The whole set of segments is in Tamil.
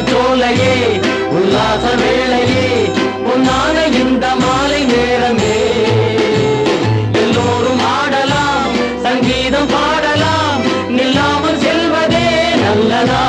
சோலையே உல்லாச வேளையே பொன்னான இந்த மாலை நேரமே எல்லோரும் ஆடலாம் சங்கீதம் பாடலாம் நில்லாமல் செல்வதே நல்லதா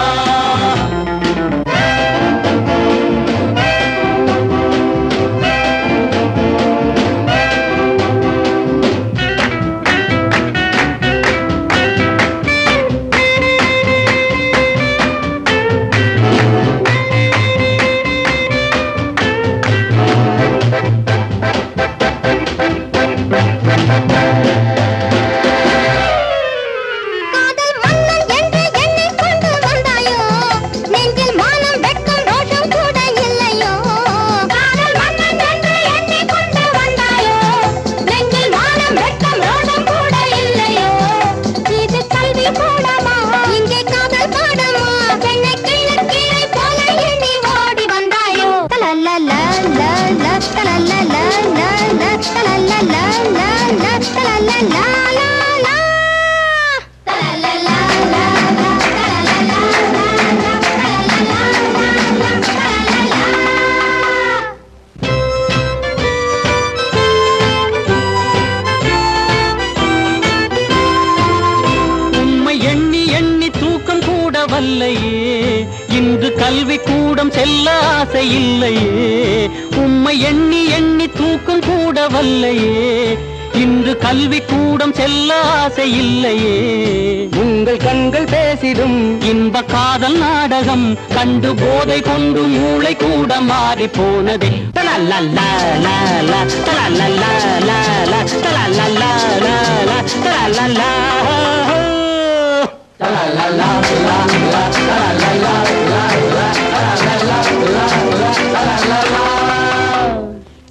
இன்று கல்வி கூடம் செல்ல ஆசை இல்லையே உம்மை எண்ணி எண்ணி தூக்கம் கூட வல்லையே இன்று கல்வி கூடம் செல்ல ஆசை இல்லையே உங்கள் கண்கள் பேசிடும் இன்ப காதல் நாடகம் கண்டு போதை கொண்டு மூளை கூட மாறி போனதே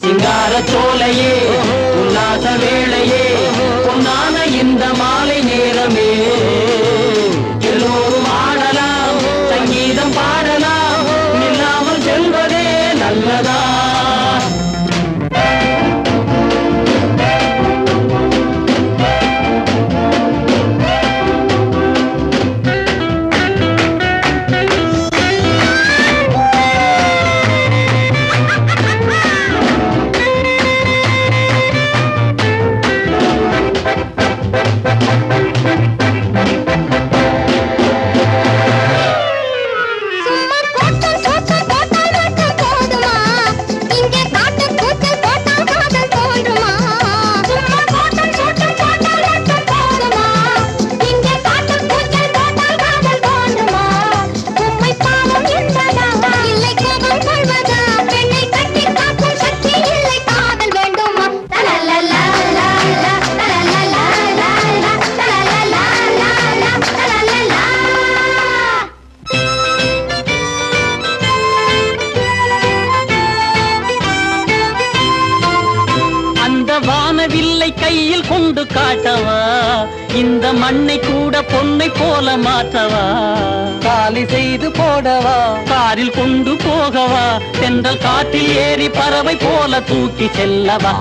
சிங்கார சோலையே உல்லாச வேளையே பொன்னான இந்த மாலை நேரமே எல்லோரும் ஆடலாம் சங்கீதம் பாடலாம் நில்லாமல் செல்வதே நல்லதா வானவில்லை கையில் கொண்டு காட்டவா இந்த மண்ணை கூட பொன்னை போல மாற்றவா காலி செய்து போடவா காரில் கொண்டு போகவா சென்றல் காற்றில் ஏறி பறவை போல தூக்கி செல்லவா